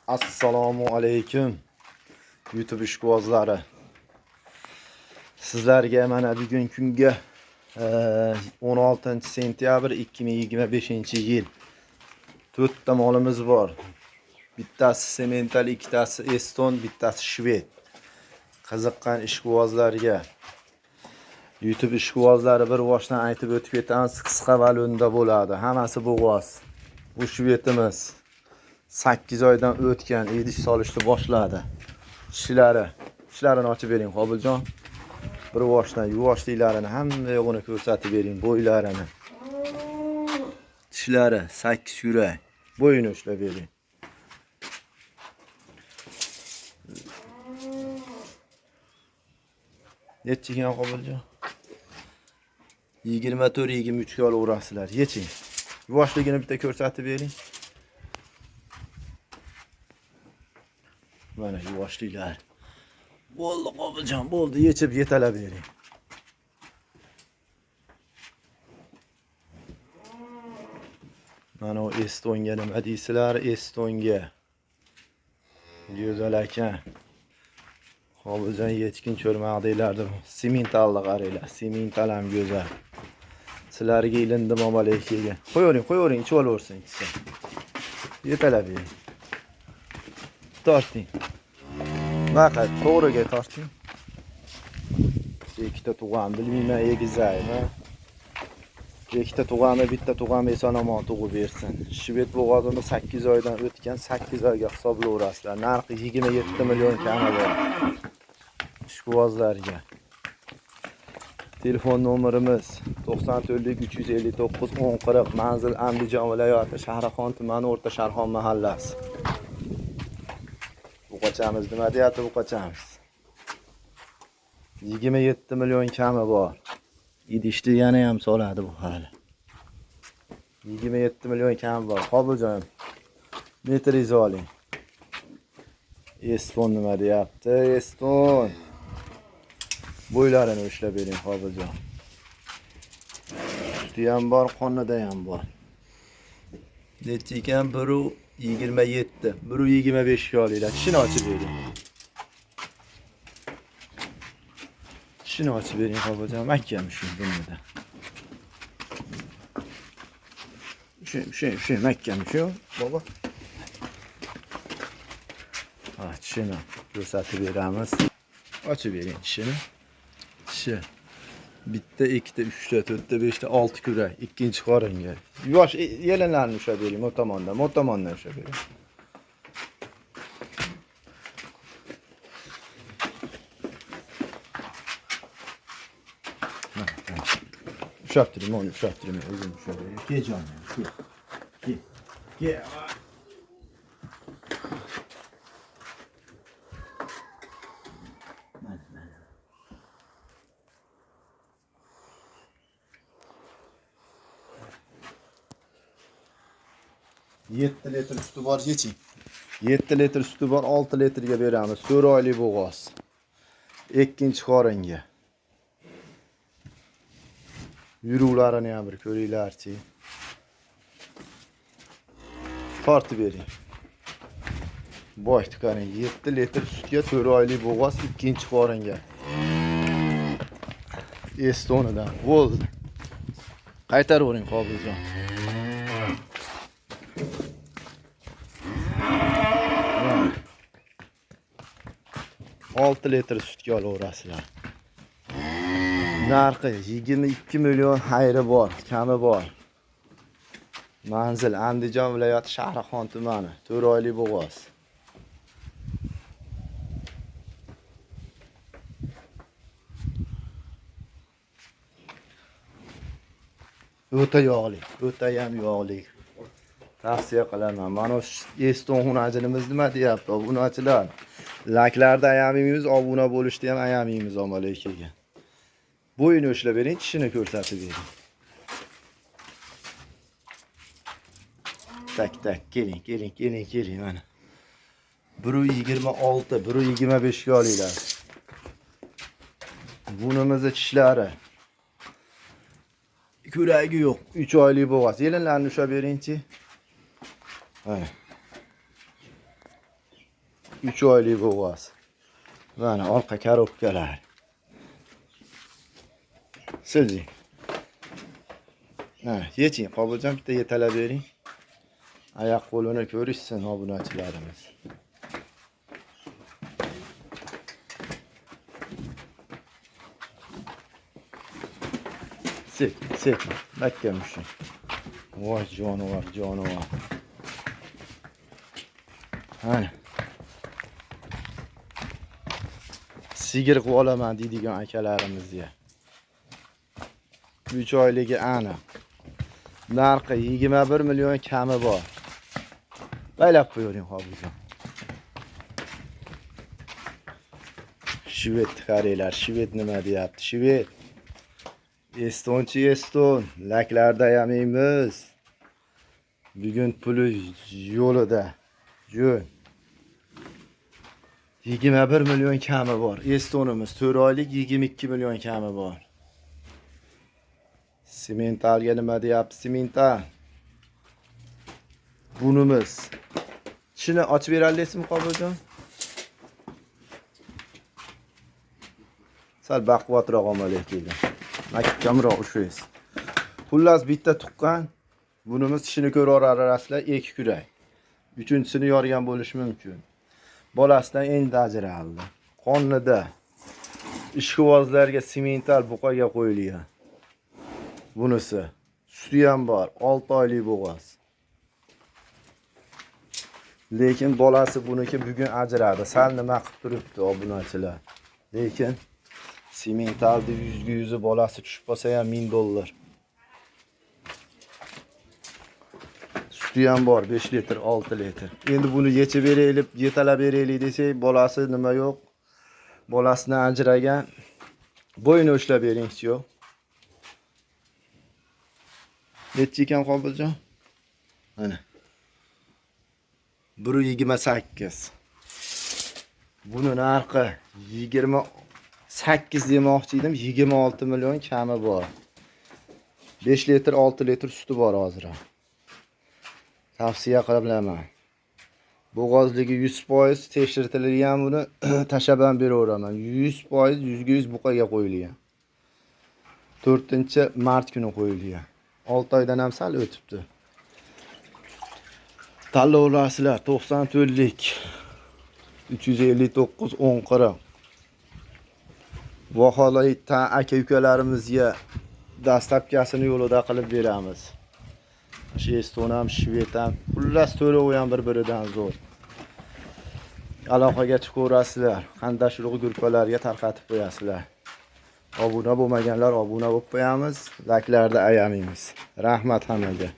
Assalomu alaykum YouTube ishqibozlari. Sizlarga mana bugun kunga 16 sentyabr 2025-yil 4 ta molimiz bor. Bittasi semental, ikkitasi eston, bittasi shved. Qiziqqan ishqibozlarga YouTube ishqibozlari bir boshdan aytib o'tib ketamiz, qisqa va lo'nda bo'ladi. Hammasi bo'g'oz. Bu shvedimiz 8 oydan o'tgan, idish solishni boshladi. Tishlarini ochib bering, Qobiljon. Bir boshdan yuvoshliklarini hamma yo'g'ini ko'rsatib bering, bo'ylarini. Tishlari 8 yurak. Bo'yini ushlab bering. Necha ekan Qobiljon? 24-23 ga olaverasizlar. Yeching. Yuvoshligini bitta ko'rsatib bering. Mana yuvoshliklar. Bo'ldi Qobiljon, bo'ldi, yechib yetalab bering. Mana o estonga nima deysizlar? Estonga. Go'zal ekan. Qobiljon yechkin cho'rmaq deylardi. Sementalni qaranglar. Semental ham go'zal. Sizlarga ilindim omaleykiga. Qo'yavering, ichib olaversin. Yetalab bering. Torting. Vaqt to'g'riga torting. Ikkita tug'an bilmayman, egizaymi? Ikkita tug'ani, bitta tug'an eson-omon tug'ib bersin. Shved bo'g'ozini 8 oydan o'tgan, 8 oyga hisoblayverasizlar. Narxi 27 million kami bor. Ishqibozlarga. Telefon nomerimiz 94-359-1040, manzil Andijon viloyati, Shahrixon tumani, O'rta Sharxon mahallasi. Buqachamiz nima deyapti buqachamiz? 27 million kami bor. Idishni yana ham soladi bu hali. 27 million kami bor. Qobiljon, metringizni oling. Eston nima deyapti? Eston. Bo'ylarini ushlab bering Qobiljon. Suti ham bor, qonida ham bor. Necha ekan? 1.27, 1.25 ga olinglar. Tishini ochib bering. Tishini ochib bering Qobiljon. Mahkam shu bunida. Shu mahkam shu, baba. Ha, tishini ko'rsatib beramiz. Ochib bering tishini. Tishi bitta, ikkita, uchta, to'rtta, beshta, 6 kurak, ikkinchi qoringa. Yosh yelinlarni ushlab bering, bu tomondan ushlab bering. Ushlab turing, o'zim ushlab bering. Ke jonim, ke. Yetti litr suti bor, yeching. 7 litr suti bor, 6 litrga beramiz. 4 oylik bo'g'oz. Ikkinchi qoringa. Yuruvlarini ham bir ko'ringlarchi. Tortib bering. Boshni qarang, 7 litr sutga 4 oylik bo'g'oz, ikkinchi qoringa. Estonidan bo'ldi. Qaytaravering Qobiljon. 6 litr sutga olaverasizlar. Narxi 22 million xayri bor, kami bor. Manzil Andijon viloyati, Shahrixon tumani, 4 oylik bo'g'oz. O'ta yog'li, o'ta ham yog'li. Tavsiya qilaman. Mana eston xunajinimiz nima deyapti? Obunachilar. Like'larda ayamimiz, obuna bo'lishda ham ayamimiz omaleykiga. Bo'yini ushlab bering, tishini ko'rsatib bering. Tak, keling mana. 1.26, 1.25 ga olinglar. Bunimizni tishlari. Kuragi yo'q, 3 oylik bo'g'oz. Yelinlarni ushlab beringchi. 3 oylik bo'g'oz. Mana orqa korobkalar. Siljing. Ha, yeching, Qobiljon bitta yetalab bering. Oyoq qo'lini ko'rishsin obunachilarimiz. Sek, bakkamushim. Voy jonivor. Mana. Sigir qilib olaman deydigan akalarimizga. 3 oyligi aniq. Narxi 21 million kami bor. Baylab qo'ying Qobiljon. Shved qaranglar, shved nima deyapti? Shved. Eston, laklarda yamaymiz. Bugun puli yo'lida. Jo'n. 21 million kami bor. Estonimiz 4 oylik 22 million kami bor. Simentalga nima deyapti? Simental. Bunimiz. Ichini ochib berasizmi, Qobiljon? Sal baquvvatroq amaliyot keldi. Mahkamroq ushlaysiz. Xullas bitta tuqqan. Bunimiz ishini ko'raverasizlar, 2 kurak. Uchinchisini yorgan bo'lishi mumkin. Bolasidan endi ajraldi. Qonida ishqibozlarga simental buqaga qo'yilgan. Bunisi suti ham bor, 6 oylik bo'g'oz. Lekin bolasi buniki bugun ajradi. Sal nima qilib turibdi obunachilar. Lekin simentalni 100 bolasi tushib qolsa ham $1000. Suti ham bor, 5 litr, 6 litr. Endi buni yechib beraylik, yetalab beraylik desak, bolasi nima yo'q. Bolasidan ajragan. Bo'yni ushlab bering-chi. Nechi ekan Qobiljon? Mana. 128. Buni narxi 28 demoqchi edim, 26 million kami bor. 5 litr, 6 litr suti bor hozir. Tavsiya qilaman. Bo'g'ozligi 100% tekshirtirilgan, buni tashab ham beraveraman. 100%, 100% buqaga qo'yilgan. 4-mart kuni qo'yilgan. 6 oydan ham sal o'tibdi. Tanlovlarsizlar 94lik 359 1040. Vaholanki aka-ukalarimizga dastlabkasini yo'lida qilib beramiz. Shu Eston ham, Shved ham, xullas to'lovi ham bir-biridan zo'r. Aloqaga chiqaverasizlar, qandashroq gruppalarga tarqatib qo'yasizlar. Obuna bo'lmaganlar obuna bo'lib qo'yamiz, laklarda ayamaymiz. Rahmat hammaga.